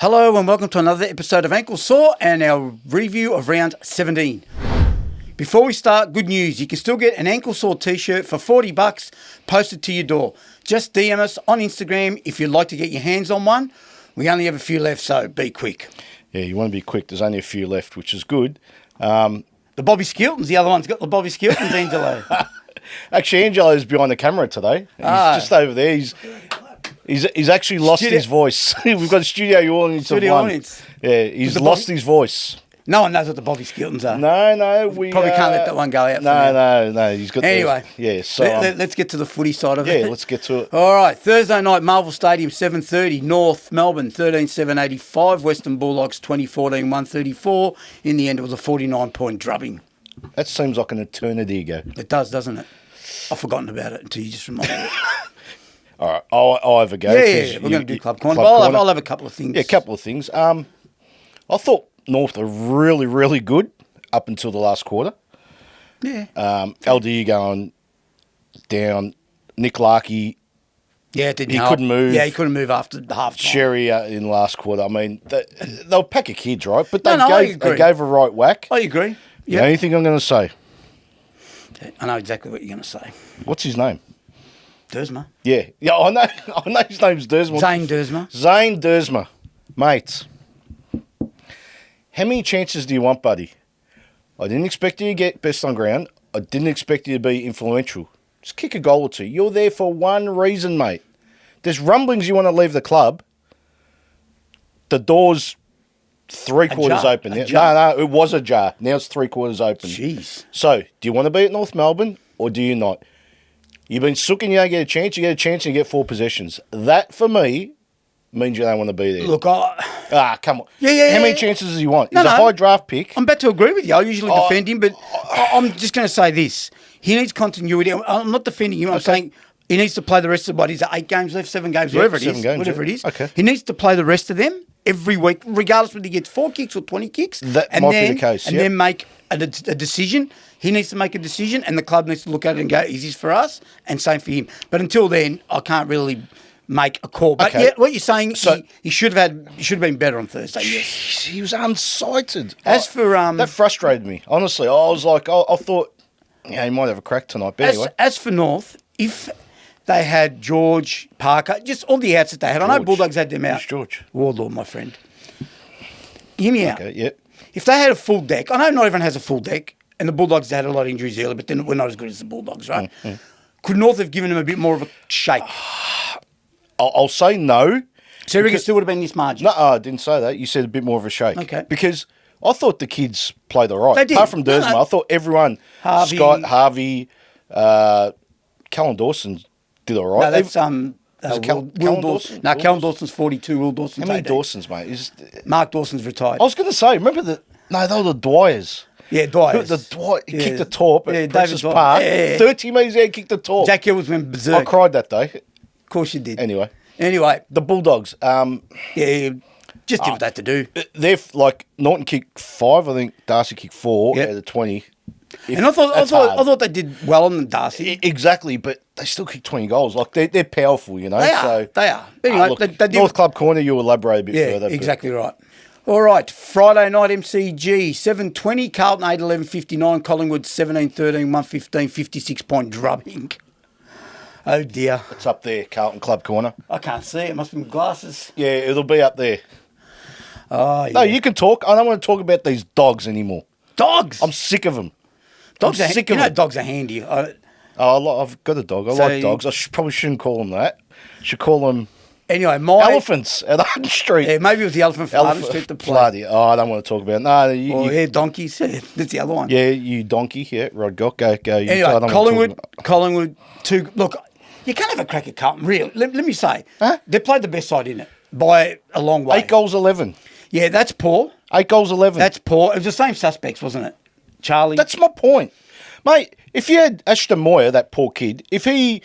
Hello and welcome to another episode of Ankle Sore and our review of round 17. Before we start, good news. You can still get an Ankle Sore t-shirt for $40 posted to your door. Just DM us on Instagram if you'd like to get your hands on one. We only have a few left, so be quick. Yeah, you want to be quick. There's only a few left, which is good. The Bobby Skilton's the other one's got the Bobby Skilton's, Angelo. Actually, Angelo's behind the camera today. He's just over there. He's actually lost his voice. We've got a studio audience of one. Yeah, he's lost his voice. No one knows what the Bobby Skiltons are. No, we probably can't let that one go out. No. He's got. Anyway, so let's get to the footy side of it. Yeah, let's get to it. All right, Thursday night, Marvel Stadium, 7:30. North Melbourne, 13-7-85. Western Bulldogs, 2014-134. In the end, it was a 49-point drubbing. That seems like an eternity ago. It does, doesn't it? I've forgotten about it until you just reminded me. All right, I'll have a go. Yeah, we're going to do Club Corner. I'll have a couple of things. Yeah, a couple of things. I thought North were really, really good up until the last quarter. Yeah. LD going down. Nick Larkey. Yeah, it didn't He help. couldn't move. Yeah, he couldn't move after the half time. Sherry in the last quarter. I mean, they were a pack of kids, right? But they I gave agree. a right whack. I agree. The only thing I'm going to say. I know exactly what you're going to say. What's his name? Dersma. Yeah, I know his name's Dersma. Zane Dersma. Zane Dersma. Mate, how many chances do you want, buddy? I didn't expect you to get best on ground. I didn't expect you to be influential. Just kick a goal or two. You're there for one reason, mate. There's rumblings you want to leave the club. The door's three-quarters open. No, it was ajar. Now it's three-quarters open. Jeez. So, do you want to be at North Melbourne or do you not? You've been sooking, you don't get a chance. You get a chance and you get 4 possessions. That, for me, means you don't want to be there. Look, come on. Yeah. How many chances does he want? He's a high draft pick. I'm about to agree with you. I usually defend him, but I'm just going to say this. He needs continuity. I'm not defending him. I'm saying he needs to play the rest of what is it, 8 games left, 7 games, whatever it is. Okay. He needs to play the rest of them every week, regardless whether he gets 4 kicks or 20 kicks. That might be the case. And then make a decision. He needs to make a decision, and the club needs to look at it and go, is this for us? And same for him. But until then, I can't really make a call. But yeah, what you're saying, he should have been better on Thursday. Yes, he was unsighted. As for that frustrated me. Honestly, I was like, I thought, he might have a crack tonight. But anyway, as for North, if they had George, Parker, just all the outs that they had, I know Bulldogs had them out. Who's George? Warlord, my friend. Hear me out. Okay, yep. If they had a full deck, I know not everyone has a full deck, and the Bulldogs had a lot of injuries early, but then we're not as good as the Bulldogs, right? Could North have given them a bit more of a shake? I'll say no. So you reckon it still would have been this margin? No, I didn't say that. You said a bit more of a shake. Okay. Because I thought the kids played all right. They did. Apart from Dersma, I thought everyone, Scott, Harvey, Callum Dawson did all right. No, that's Will Dawson. No, Callum Dawson's 42. Will Dawson's 18. How many Dawsons, mate? Mark Dawson's retired. I was going to say, remember they were the Dwyers. Yeah, Dwyers. He kicked the top at Princess David Park. Yeah. 30 metres out, kicked the top. Jack Hill was went berserk. I cried that day. Of course you did. Anyway, the Bulldogs. Just did what they had to do. They're like Norton kicked 5. I think Darcy kicked 4 out of 20. And I thought they did well on Darcy. Exactly, but they still kick 20 goals. Like they're powerful, you know. They are. Anyway, look, they did. North Club Corner, you elaborate a bit further. Exactly right. All right, Friday night MCG, 7:20, Carlton 8-11-59, Collingwood 17-13, 115, 56-point drubbing. Oh dear. It's up there, Carlton Club Corner. I can't see it. Must be my glasses. Yeah, it'll be up there. Oh, yeah. No, you can talk. I don't want to talk about these dogs anymore. Dogs? I'm sick of them. Dogs are handy. I've got a dog. I like dogs. I probably shouldn't call them that. Should call them elephants at Arden Street. Yeah, maybe it was the elephant from Arden Street to play. Bloody, I don't want to talk about it. Donkeys. That's the other one. Yeah, you donkey. Yeah, Rod Gock. Go. Anyway, Collingwood, 2. Look, you can't have a crack at Carlton, really. Let me say. Huh? They played the best side in it by a long way. 8 goals, 11. Yeah, that's poor. 8 goals, 11. That's poor. It was the same suspects, wasn't it? Charlie. That's my point. Mate, if you had Ashton Moyer, that poor kid, if he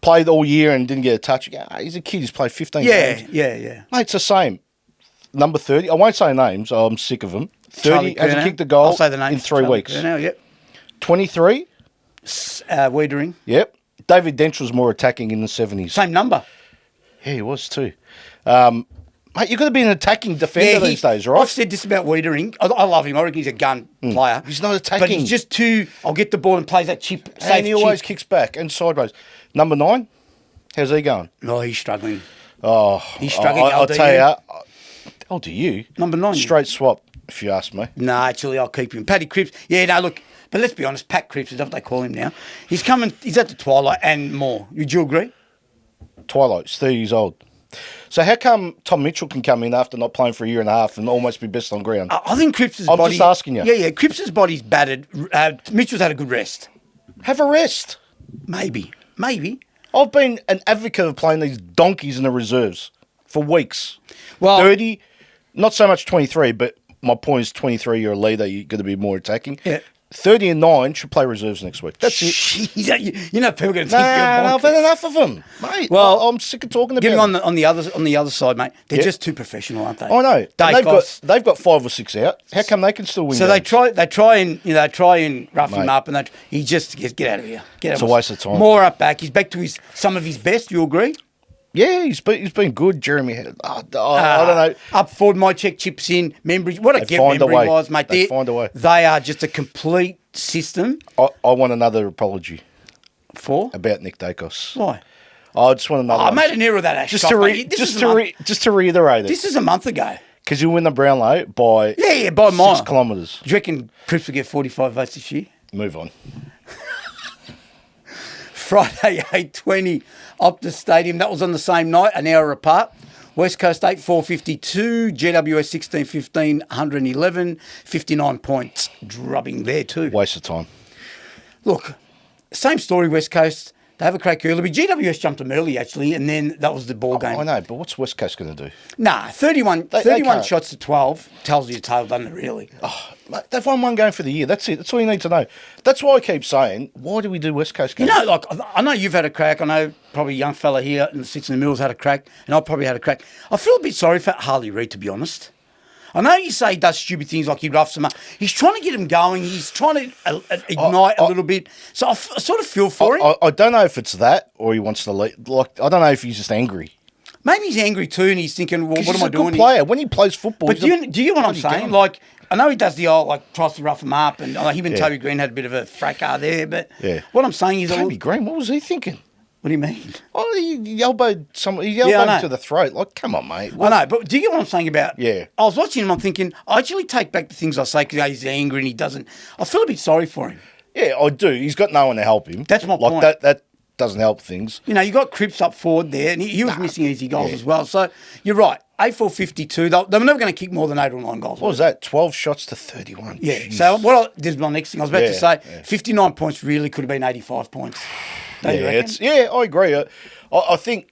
played all year and didn't get a touch, he's a kid, he's played 15 games. Yeah. Mate, it's the same. Number 30, I won't say names, I'm sick of them. 30 hasn't kicked a goal I'll say the name in 3 weeks. Curnow, yep. 23. Wiedering. Yep. David Dench was more attacking in the 70s. Same number. Yeah, he was too. Mate, you've got to be an attacking defender these days, right? I've said this about Wiedering. I love him. I reckon he's a gun player. He's not attacking. But he's just too, I'll get the ball and plays that chip, safe And he always chip. kicks back and sideways. Number 9, how's he going? Oh, he's struggling. Oh, He's struggling. I'll tell you. How do you? Number 9. Straight swap, if you ask me. No, actually, I'll keep him. Paddy Cripps. Yeah, no, look. But let's be honest, Pat Cripps is what they call him now. He's at the twilight and more. Would you agree? Twilight's 30 years old. So how come Tom Mitchell can come in after not playing for a year and a half and almost be best on ground? I think Cripps' body... I'm just asking you. Yeah, Cripps' body's battered. Mitchell's had a good rest. Have a rest. Maybe. I've been an advocate of playing these donkeys in the reserves for weeks. Well, 30, not so much 23, but my point is 23, you're a leader, you're going to be more attacking. Yeah. 30 and 9 should play reserves next week. That's it. Jeez, you know people are going to think Nah, I've had enough of them, mate. Well, I'm sick of talking about Getting them. on the other side, mate. They're just too professional, aren't they? I know. And Dacos. they've got 5 or 6 out. How come they can still win? So games? they try and rough him Mate. up, and he just gets get out of here. Get It's out a waste of time. More up back. He's back to some of his best. You agree? Yeah, he's been good, Jeremy. I don't know. Up forward, my check chips in. Members, what a They get find a way. Membry was, mate. They find a way. They are just a complete system. I want another apology For about Nick Dacos. why? I just want another I one. made an error with that. Ash Just Scott, to mate. just to reiterate it, This is a month ago. because you win the Brownlow by By a mile. 6 kilometres. Do you reckon Cripps will get 45 votes this year? Move on. Friday, 8:20, Optus Stadium. That was on the same night, an hour apart. West Coast 8, 452. GWS 16, 15, 111. 59 points. Drubbing there too. Waste of time. Look, same story, West Coast. They have a crack early, but GWS jumped them early, actually, and then that was the ball game. I know, but what's West Coast going to do? Nah, 31 They 31 can't. shots to 12 tells you a tale, doesn't it, really? Mate, they've won one game for the year. That's it. That's all you need to know. That's why I keep saying, why do we do West Coast You games? know, like, I know you've had a crack. I know probably a young fella here in the Six in the Mills had a crack, and I probably had a crack. I feel a bit sorry for Harley Reid, to be honest. I know you say he does stupid things like he roughs them up. He's trying to get him going. He's trying to ignite a little bit. So I sort of feel for him. I don't know if it's that or he wants to lead. Like, I don't know if he's just angry. Maybe he's angry too, and he's thinking, well, what He's am I a doing good here? player. When he plays football, But do you get what I'm bloody saying? gun. Like, I know he does the old, like, tries to rough him up, and him and Toby Green had a bit of a fracas there, but what I'm saying is... Toby Green, what was he thinking? What do you mean? Oh, he elbowed someone. He I elbowed know. him to the throat. Like, come on, mate. I know, but do you get what I'm saying about... Yeah. I was watching him, I'm thinking, I actually take back the things I say because he's angry and he doesn't... I feel a bit sorry for him. Yeah, I do. He's got no one to help him. That's my point. That doesn't help things. You know, you got Cripps up forward there, and he was missing easy goals as well. So, you're right. 8-4-52. They're never going to kick more than 8 or 9 goals. What was that? 12 shots to 31. Yeah. Jeez. So, this is my next thing. I was about to say, Yeah. 59 points really could have been 85 points. Don't you reckon? I agree. I think,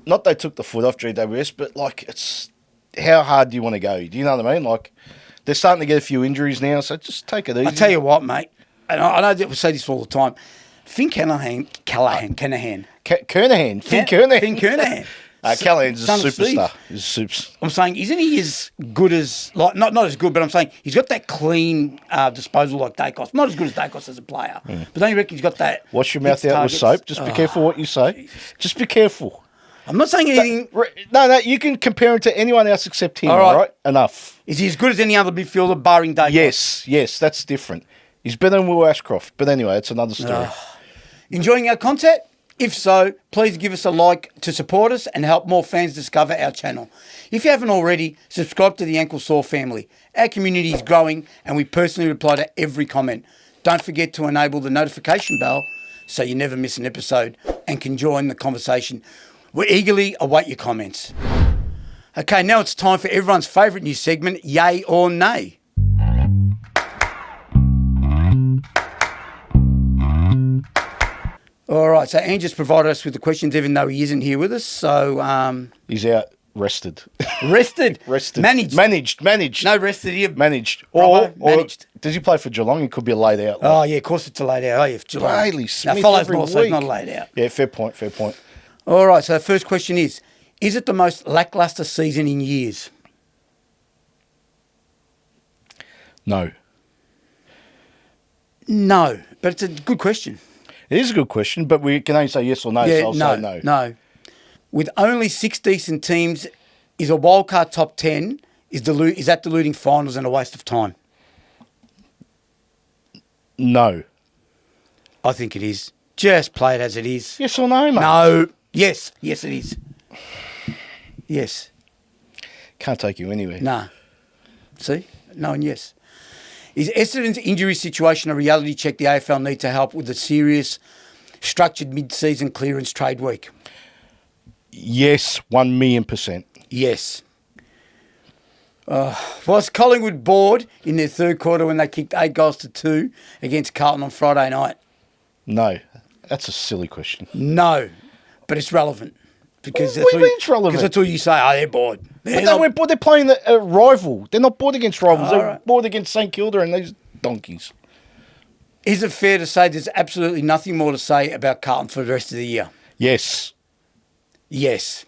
not they took the foot off GWS, but, like, it's how hard do you want to go? Do you know what I mean? Like, they're starting to get a few injuries now, so just take it easy. I tell you what, mate, and I know that we say this all the time. Finn Kernahan. Kernahan. Finn Finn Kernahan. Callahan's a Son of Steve. superstar. He's a superstar. I'm saying, isn't he as good as, like, not as good, but I'm saying he's got that clean disposal like Dacos. Not as good as Dacos as a player, but don't you reckon he's got that? Wash your mouth out with soap. Just be careful what you say. Just be careful. I'm not saying anything. No, you can compare him to anyone else except him, All right. all right? Enough. Is he as good as any other midfielder, barring Dacos? Yes, that's different. He's better than Will Ashcroft. But anyway, it's another story. Enjoying our content? If so, please give us a like to support us and help more fans discover our channel. If you haven't already, subscribe to the Ankle Sore family. Our community is growing and we personally reply to every comment. Don't forget to enable the notification bell so you never miss an episode and can join the conversation. We eagerly await your comments. Okay, now it's time for everyone's favourite new segment, Yay or Nay. All right, so Ange just provided us with the questions even though he isn't here with us. So, He's out rested. rested. Managed. No rested here. Managed. Bravo, managed. Does he play for Geelong? He could be a laid out. Oh, yeah, of course it's a laid out. Oh, yeah, Geelong. Bailey Smith Now, follows every more, so it's week. not a laid out. Yeah, fair point. All right, so the first question is it the most lacklustre season in years? No. No, but it's a good question. It is a good question, but we can only say yes or no, so I'll say no. No. With only 6 decent teams is a wildcard top 10, is that diluting finals and a waste of time? No. I think it is. Just play it as it is. Yes or no, mate? No. Yes. Yes, it is. Yes. Can't take you anywhere. Nah. See? No and yes. Is Essendon's injury situation a reality check the AFL need to help with the serious, structured mid-season clearance trade week? Yes, 1,000,000%. Yes. Was Collingwood bored in their third quarter when they kicked 8-2 against Carlton on Friday night? No. That's a silly question. No. But it's relevant. Because What do you mean it's relevant? Because that's all you say. Oh, they're bored. But they weren't bored. They're playing a rival. They're not bored against rivals. Oh, They're right. bored against St. Kilda and these donkeys. Is it fair to say there's absolutely nothing more to say about Carlton for the rest of the year? Yes. Yes.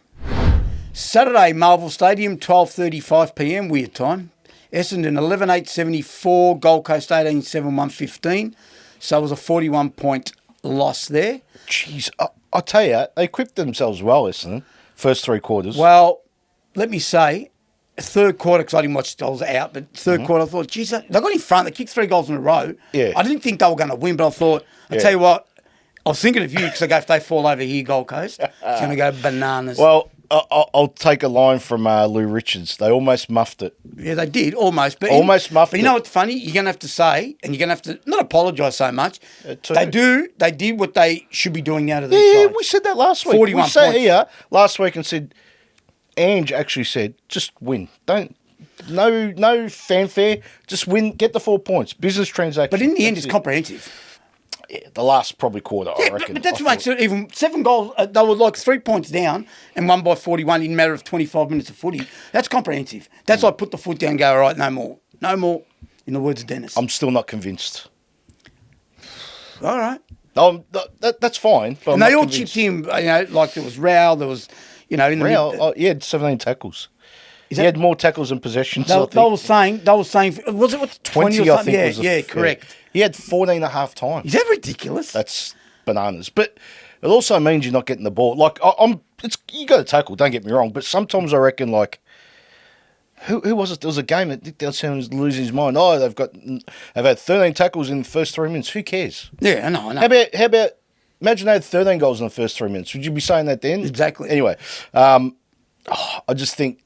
Saturday, Marvel Stadium, 12:35 p.m, weird time. Essendon, 11-8-74, Gold Coast, 18-7, 115. So it was a 41-point loss there. Jeez, I'll tell you, they equipped themselves well, Essendon, first three quarters. Well, let me say, third quarter, because I didn't watch it, I was out, but third quarter I thought, geez, they got in front, they kicked 3 goals in a row. Yeah. I didn't think they were going to win, but I thought, I'll tell you what, I was thinking of you, because I go, if they fall over here, Gold Coast, it's going to go bananas. Well, I'll take a line from Lou Richards. They almost muffed it. Yeah, they did, almost. But Almost muffed But you know it. what's funny? You're going to have to say, and you're going to have to, not apologise so much, True. they did what they should be doing now to these Yeah, sides. we said that last week. 41 we sat points. here last week and said, Ange actually said, just win. No fanfare, just win, get the 4 points. Business transaction. But in the end, That's it's it. comprehensive. Yeah, the last probably quarter, I Yeah, reckon. but that's I what makes thought. it even 7 goals. They were like 3 points down and won by 41 in a matter of 25 minutes of footy. That's comprehensive. That's like put the foot down and go, all right, no more. No more, in the words of Dennis. I'm still not convinced. All right. That's fine. But And I'm they not all convinced. chipped in, like there was Rao, there was, in the mid. He had 17 tackles. He that- had more tackles and possessions. They I were think. saying, was it what, 20 or 20, I something? think. Yeah, correct. He had 14 and a half times. Is that ridiculous? That's bananas. But it also means you're not getting the ball. Like you got to tackle. Don't get me wrong. But sometimes I reckon like. Who was it? There was a game that Dick Dowson was losing his mind. Oh, they've had 13 tackles in the first 3 minutes. Who cares? Yeah, I know. How about imagine they had 13 goals in the first 3 minutes? Would you be saying that then? Exactly. Anyway, I just think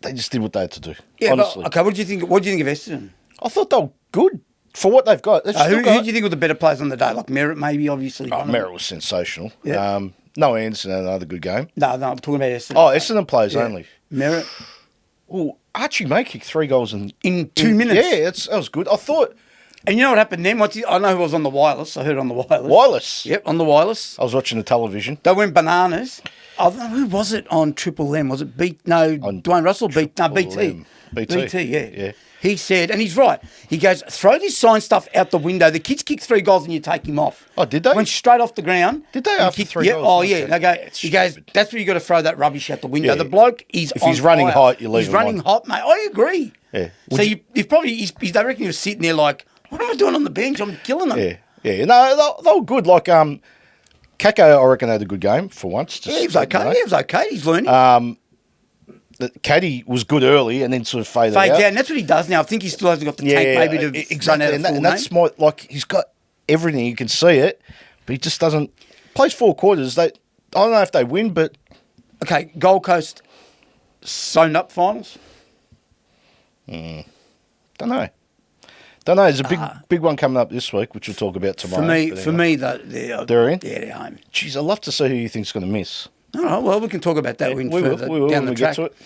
they just did what they had to do. Yeah, honestly. but, okay, what do you think of Essendon? I thought they were good for what they've got. They've Who still do got. you think were the better players on the day? Like Merritt, maybe, obviously. one of them. Merritt was sensational. Yeah. Noah Anderson had another good game. No, I'm talking about Essendon. Oh, Essendon players Yeah. only. Merritt. Oh, Archie May kicked 3 goals in 2 minutes. Yeah, that was good. I thought And you know what happened then? I know who was on the wireless. I heard it on the wireless. Wireless. Yep, on the wireless. I was watching the television. They went bananas. Oh, who was it on Triple M? Was it Dwayne Russell? BT. M. BT. Yeah. He said, and he's right, he goes, throw this sign stuff out the window. The kids kick 3 goals and you take him off. Oh, did they? Went straight off the ground. Did they And after kicked- 3 yeah, goals? Oh, Okay. yeah. They go, It's he goes, stupid. that's where you got to throw that rubbish out the window. Yeah. The bloke is If on he's running fire. hot, you leave He's him running on. hot, mate. I agree. Yeah. So you've probably, I reckon he was sitting there like, what am I doing on the bench? I'm killing them. Yeah. No, they were good. Like, Kako, I reckon, had a good game for once. Yeah, he was okay. You know. He was okay. He's learning. Caddy was good early and then sort of faded Fades out. out, and that's what he does now. I think he still hasn't got the tank maybe to run out of full and that's my he's got everything. You can see it, but he just doesn't. Plays 4 quarters. I don't know if they win, but Okay, Gold Coast sewn up finals. don't know. There's a big one coming up this week, which we'll talk about tomorrow. For me, they're They're in? Yeah, they're home. Jeez, I'd love to see who you think's going to miss. All right, well, we can talk about that We further will down when the we track. get to it.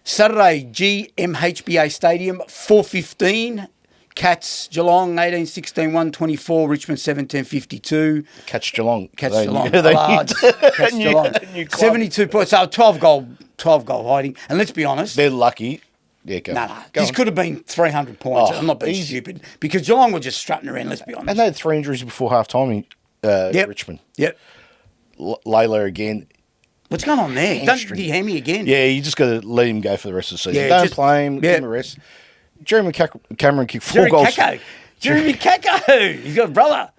Saturday, GMHBA Stadium, 4:15. Cats, Geelong, 18-16, 124. Richmond, 17-52. Catch Geelong. Cats, They- Geelong. they- Large. Cats, new- Geelong. new club. 72 points. So 12 goal hiding. And let's be honest. They're lucky. Yeah, go. No. Go This on. could have been 300 points. Oh, I'm not being easy. stupid. Because Geelong were just strutting around, let's be honest. And they had 3 injuries before half time in Richmond. Yep. Layla again. What's going on there? Don't Hamstring. he hammy again? Yeah, you just got to let him go for the rest of the season. Yeah, Don't just- play him. yeah. Give him a rest. Jeremy Cameron kicked 4 Jeremy goals. Kako. Jeremy Kako. He's got a brother.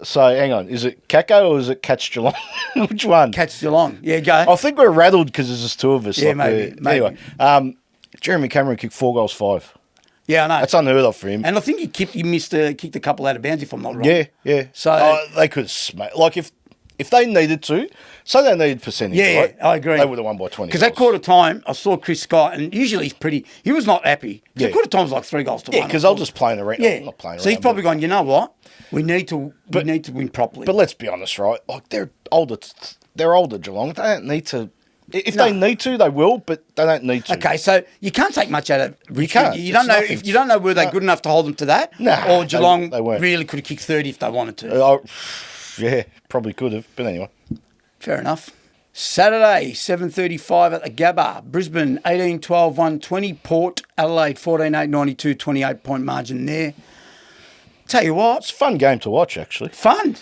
So hang on, is it Kako or is it Catch Geelong? Which one? Catch Geelong. Yeah, go. I think we're rattled because there's just two of us. Yeah, like maybe. Anyway, Jeremy Cameron kicked 4 goals, 5. Yeah, I know. That's unheard of for him. And I think he kicked a couple out of bounds, if I'm not wrong. Yeah. So they could like if they needed to, so they needed percentage. Yeah, right? I agree. They would have won by 20. Because that quarter time, I saw Chris Scott, and usually he was not happy. Yeah. The quarter time was like 3 goals to 1. Yeah, because they're just playing around. Yeah. Not playing so he's around, probably gone, you know what? We need to win properly. But let's be honest, right? Like they're older. They're older, Geelong. They don't need to. If they need to, they will, but they don't need to. Okay, so you can't take much out of Richmond. can't. You don't It's know nothing. if you don't know were they good enough to hold them to that, Nah, or Geelong they weren't. really could have kicked 30 if they wanted to. Yeah, probably could have. But anyway. Fair enough. Saturday, 7:35 at the Gabba. Brisbane 18-12, 120. Port Adelaide 14-8, 92, 28-point margin there. Tell you what, It's a fun game to watch, actually. fun.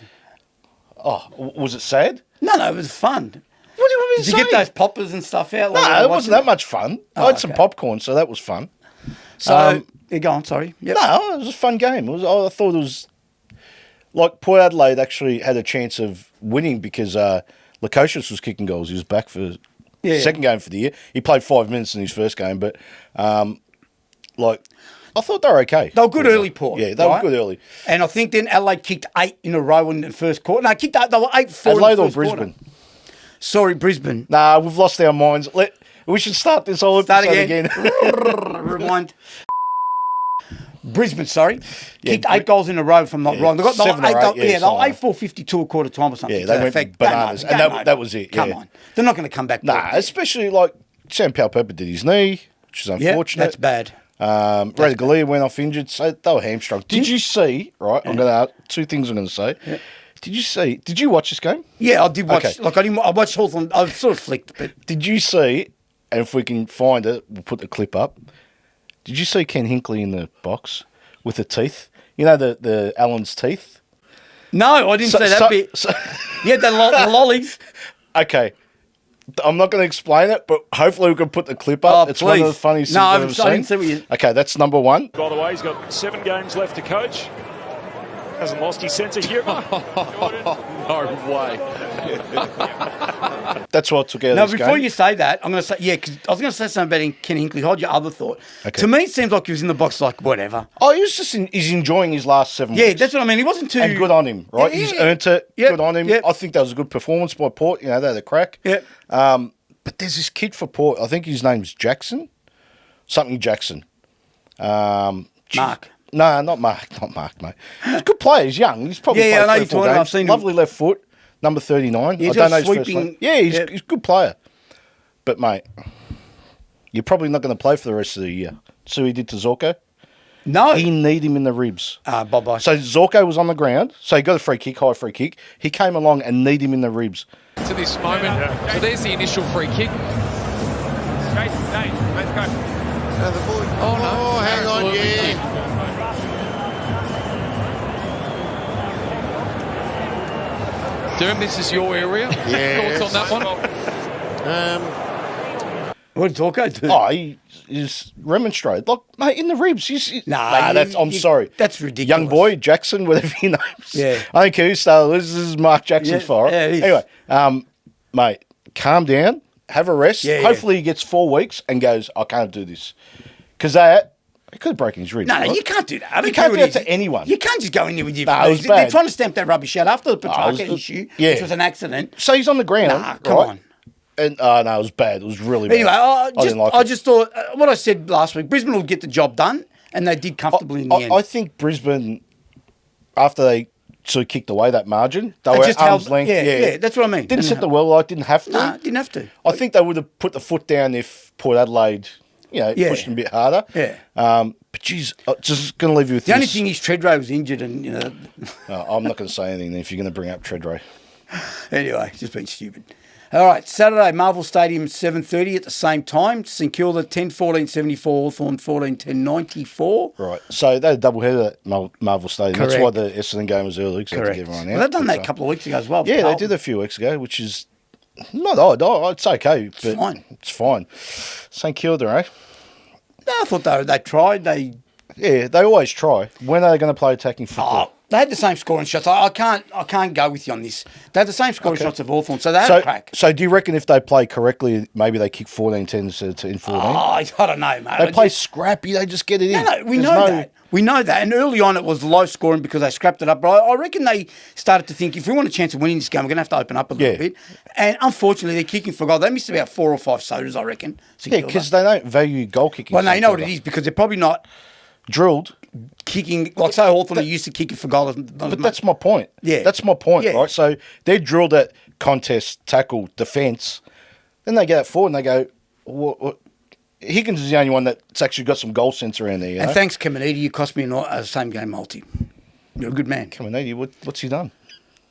Oh, was it sad? No, it was fun. What do you want me Did to you say? get those poppers and stuff out? No, it wasn't that much fun. I had some okay. popcorn, so that was fun. So, yeah, go on, sorry. Yep. No, it was a fun game. I thought it was like Port Adelaide actually had a chance of winning because Lukosius was kicking goals. He was back for second game for the year. He played 5 minutes in his first game, but I thought they were okay. They were good early, Port. Yeah, they were good early. And I think then Adelaide kicked 8 in a row in the first quarter. No, kicked 8. They were 8-4 Adelaide in the or first Brisbane? quarter. Sorry, Brisbane. Nah, we've lost our minds. We should start this whole episode again. Rewind. Brisbane, sorry. Yeah, Kicked 8 goals in a row, if I'm not wrong. They got 7 or 8, they were something. 8-4-52 a quarter time or something. Yeah, they went bananas. And that was it. Come yeah. on. They're not going to come back. Nah, especially like Sam Powell-Pepper did his knee, which is unfortunate. That's bad. Radaglia went off injured, so they were hamstrung. Did you see, right, I'm going to add 2 things I'm going to say. Yeah. Did you watch this game? Yeah, I did watch. Okay. Like I watched Hawthorn. I sort of flicked, but Did you see, and if we can find it, we'll put the clip up. Did you see Ken Hinkley in the box with the teeth? You know the Allen's teeth? no, I didn't say that bit. You had the lollies. Okay. I'm not going to explain it, but hopefully we can put the clip up. Oh, it's one of the please. funniest No, things I've I ever didn't see what seen. you... Okay, that's number 1. By the way, he's got 7 games left to coach. Hasn't lost his sense of humour. No way. That's what took out No, this before game. you say that, I'm going to say, because I was going to say something about Ken Hinkley. Hold your other thought. Okay. To me, it seems like he was in the box like, whatever. Oh, he was just he's enjoying his last 7 Yeah, weeks. that's what I mean. He wasn't too... And good on him, right? Yeah, He's yeah. earned it. Yep, Good on him. yep. I think that was a good performance by Port. You know, they had a crack. Yep. But there's this kid for Port. I think his name's Jackson. Something Jackson. Mark. No, not Mark, mate. He's a good player. He's young. He's probably Yeah, I know played you're 3 or 4 talking. games. I've seen him. Lovely left foot, number 39. He's I don't got know his first sweeping- name. Yeah, he's Yep. a good player. But, mate, you're probably not going to play for the rest of the year. So he did to Zorko. No. He need him in the ribs. Bye-bye. So Zorko was on the ground. So he got a free kick, high free kick. He came along and need him in the ribs. To this moment. So there's the initial free kick. Oh, no. Oh, hang on, Absolutely yeah. kick. Derm, this is your area. Yes. Thoughts on that one? What did Torko do? Oh, he is remonstrated. Like, mate, in the ribs. Nah, I'm sorry. That's ridiculous. Young boy, Jackson, whatever your name is. Yeah. I don't care who started this. This is Mark Jackson's Yeah, fault. yeah, it is. Anyway, mate, calm down. Have a rest. Yeah, Hopefully he gets 4 weeks and goes, I can't do this. Because he could have broken his ribs. No, right? you can't do that. You can't do that to anyone. You can't just go in there with your... Nah, it was They're bad. trying to stamp that rubbish out after the Petrarca it was- issue, yeah. which was an accident. So he's on the ground. Nah, come right? on. And no, it was bad. It was really bad. Anyway, I didn't like it. just thought, what I said last week, Brisbane will get the job done, and they did comfortably in the end. I think Brisbane, after they sort of kicked away that margin, they They were just arm's held- length. yeah, that's what I mean. Didn't set the well light, didn't have to. Nah, didn't have to. I think they would have put the foot down if Port Adelaide, Yeah. pushed them a bit harder. Yeah. But geez, I'm just going to leave you with The only this. thing is Treadray was injured, and, I'm not going to say anything if you're going to bring up Treadray. anyway, just being stupid. All right, Saturday, Marvel Stadium, 7:30 at the same time. St Kilda, 10-14-74, Hawthorn, 14-10-94. Right. So they had a double header at Marvel Stadium. That's why Correct. the Essendon game was early, because they had to get everyone out. Well, they've done that a But, couple of weeks ago as well. yeah, they Carlton. did a few weeks ago, which is not odd. It's okay. But fine. It's fine. St Kilda, eh? No, I thought they tried. Yeah, they always try. When are they going to play attacking football? They had the same scoring shots. I can't go with you on this. They had the same scoring shots of Hawthorn, so they had a crack. So do you reckon if they play correctly, maybe they kick 14-10 instead of 14? Oh, I don't know, mate. They play scrappy. They just get it in. No, we know that. We know that. And early on, it was low scoring because they scrapped it up. But I reckon they started to think, if we want a chance of winning this game, we're going to have to open up a little bit. And unfortunately, they're kicking for goal. They missed about 4 or 5 sodas, I reckon. Yeah, because they don't value goal kicking. Well, no, you know what it is, because they're probably not drilled. Kicking, like say Hawthorn are used to kicking for goal. But that's my point. Yeah. That's my point, Yeah. right? So they're drilled at contest, tackle, defence. Then they get that forward and they go, what? Higgins is the only one that's actually got some goal sense around there. You know? And thanks, Caminiti, you cost me a same-game multi. You're a good man. Caminiti, what's he done?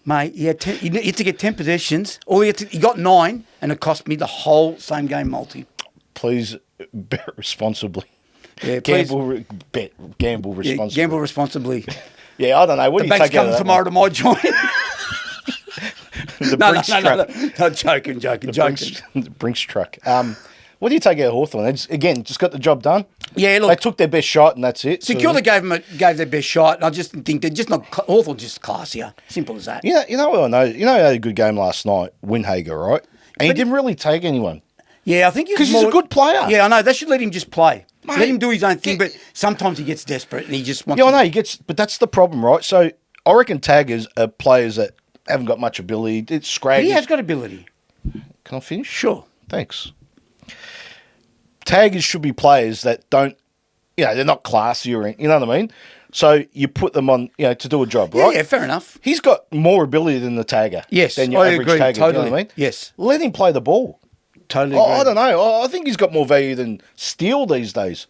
Mate, you had to get 10 possessions. He got 9, and it cost me the whole same-game multi. Please bet responsibly. Yeah, please. Gamble responsibly. Yeah, gamble responsibly. Yeah, I don't know. What The do you bank's take out of coming that, tomorrow to my joint. The Joking. The Brinks truck. What do you take out of Hawthorn? They just got the job done. Yeah, look. They took their best shot and that's it. St Kilda gave their best shot. And I just think they're just not... Hawthorn's just classier. Simple as that. You know what I know? You know, he had a good game last night, Windhager, right? And he didn't really take anyone. Yeah, I think because he's a good player. Yeah, I know. They should let him just play. Mate, let him do his own thing, but sometimes he gets desperate and he just wants I know, he gets... But that's the problem, right? So I reckon taggers are players that haven't got much ability. It's scraggy. He has got ability. Can I finish? Sure. Thanks. Taggers should be players that don't... they're not classy or... You know what I mean? So you put them on, to do a job, right? Yeah, fair enough. He's got more ability than the tagger. Yes, than your average agree, tagger. totally. You know what I mean? Yes. Let him play the ball. Totally agree. I don't know. I think he's got more value than Steele these days.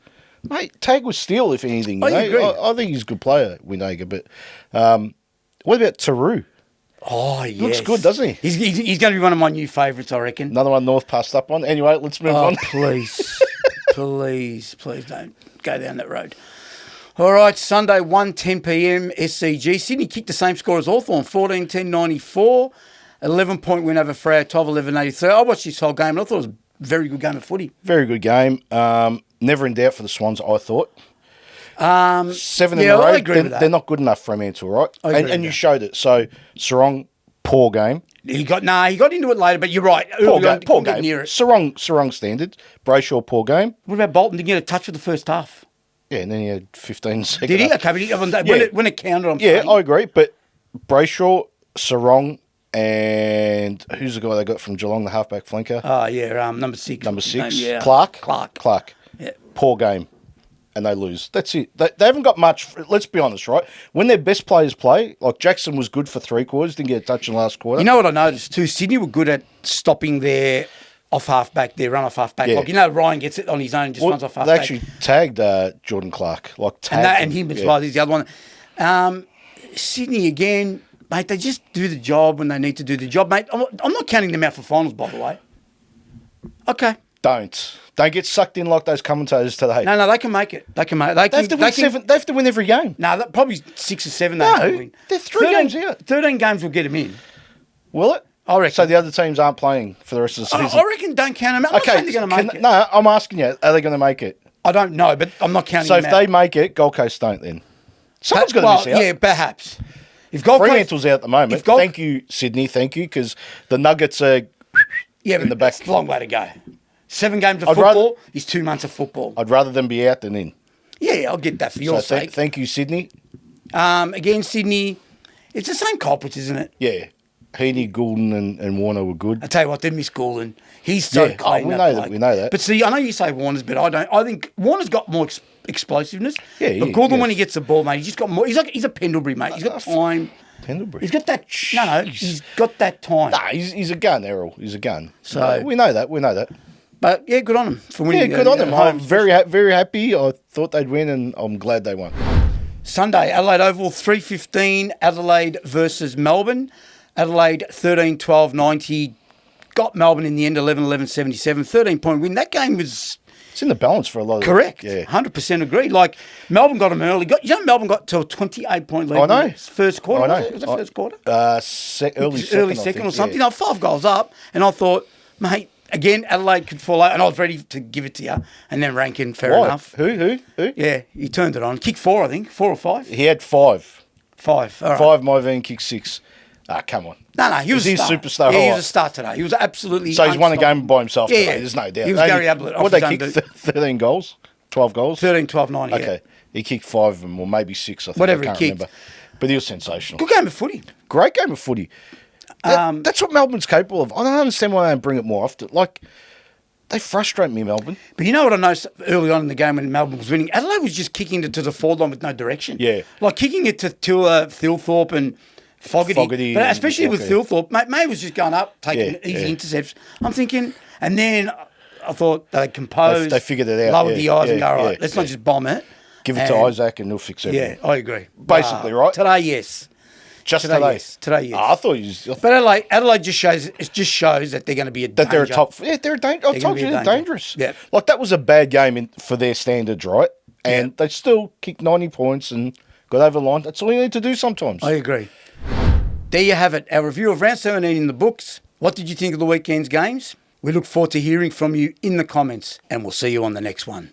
Mate, tag with Steele, if anything. I agree. I think he's a good player, Winaga. But what about Taru? Oh, yes. Looks good, doesn't he? He's going to be one of my new favourites, I reckon. Another one North passed up on. Anyway, let's move on. Please. please don't go down that road. All right, Sunday, 1:10 p.m, SCG. Sydney kicked the same score as Hawthorn, 14-10-94. 11-point win over Freo, 12-11-83. I watched this whole game and I thought it was a very good game of footy. Very good game. Never in doubt for the Swans, I thought. 7 in a row. I agree with that. They're not good enough, Fremantle, right? I agree and with you that. showed it. So, Sarong, poor game. He got into it later, but you're right. Poor Couldn't game. get near it. Sarong standard. Brayshaw, poor game. What about Bolton? Didn't get a touch for the first half. Yeah, and then he had 15 seconds. Did he? Okay, but when it counted, I'm saying. I agree. But Brayshaw, Sarong, and who's the guy they got from Geelong, the halfback flanker? Oh, yeah, number 6. Number 6. Yeah. Clark. Yeah. Poor game. And they lose. That's it. They haven't got much. Let's be honest, right? When their best players play, like Jackson was good for 3 quarters, didn't get a touch in the last quarter. You know what I noticed too? Sydney were good at stopping their off halfback, their run off halfback. Yeah. Like, Ryan gets it on his own, just runs off They halfback. actually tagged Jordan Clark. And him as well. He's the other one. Sydney again, mate. They just do the job when they need to do the job, mate. I'm not counting them out for finals, by the way. Okay. Don't get sucked in like those commentators today. No, they can make it. They can make it. They have to win 7. They have to win every game. No, probably 6 or 7. No, they have to win. they're 3 games out. 13 games will get them in. Will it? I reckon. So the other teams aren't playing for the rest of the season. I reckon don't count them out. I'm not saying they're going to make it. No, I'm asking you, are they going to make it? I don't know, but I'm not counting So them if out. they make it, Gold Coast don't then. Someone's going to miss out. Yeah, perhaps. If Gold Coast, Fremantle's out at the moment. Thank you, Sydney. Thank you, because the Nuggets are in the back. It's a long way to go. 7 games of football is 2 months of football. I'd rather them be out than in. Yeah, I'll get that for your sake. Thank you, Sydney. Again, Sydney, it's the same culprits, isn't it? Yeah. Heaney, Goulden and Warner were good. I tell you what, they miss Goulden. He's so clean. We know that. But see, I know you say Warner's, but I don't. I think Warner's got more explosiveness. Yeah, but Goulden, when he gets the ball, mate, he's just got more. He's a Pendlebury, mate. He's got time. Pendlebury. He's got that. No, he's got that time. Nah, he's a gun, Errol. He's a gun. So we know that. But yeah, good on him for winning. Yeah, good on them. I'm very happy. I thought they'd win, and I'm glad they won. Sunday, Adelaide Oval, 3:15. Adelaide versus Melbourne. Adelaide 13-12-90. Got Melbourne in the end 11-11-77. 13-point win. That game was. It's in the balance for a lot of Correct. Yeah. 100% agree. Like, Melbourne got them early. Melbourne got to a 28-point lead. I know. In the first quarter. I know. Was it first quarter? Early second or something. Yeah. 5 goals up. And I thought, mate, again, Adelaide could fall out. And I was ready to give it to you. And then Rankin, fair enough. Who? Yeah, he turned it on. Kicked 4, I think. 4 or 5. He had 5. 5. All right. 5, Myveen kicked 6. Ah, come on. No, he was Is he a star. superstar? Yeah, he All was a star today. He was absolutely So he's won a game by himself Yeah, today, yeah. there's no doubt. He was Gary Ablett. What they kick? 13 goals? 12 goals? 13, 12, 9, Okay. yeah. He kicked 5 of them, or maybe 6, I think. Whatever I can't he kicked. remember. But he was sensational. Good game of footy. Great game of footy. That's what Melbourne's capable of. I don't understand why they don't bring it more often. Like, they frustrate me, Melbourne. But you know what I noticed early on in the game when Melbourne was winning? Adelaide was just kicking it to the forward line with no direction. Yeah. Like kicking it to Thilthorpe and Fogarty. But especially with Thilthorpe. May was just going up, taking easy intercepts. I'm thinking, and then I thought they composed. They figured it out. Lowered the eyes and go, all right, let's not just bomb it. Give it to Isaac and he'll fix everything. Yeah, I agree. Basically, right? Today, yes. Just Today, today. yes. Today, yes. I thought you just... But Adelaide just shows that they're going to be a That they're a danger. top... Yeah, they're a danger. I They're told gonna you be a they're danger. dangerous. Yeah. Like, that was a bad game for their standards, right? And they still kicked 90 points and got over the line. That's all you need to do sometimes. I agree. There you have it. Our review of round 17 in the books. What did you think of the weekend's games? We look forward to hearing from you in the comments, and we'll see you on the next one.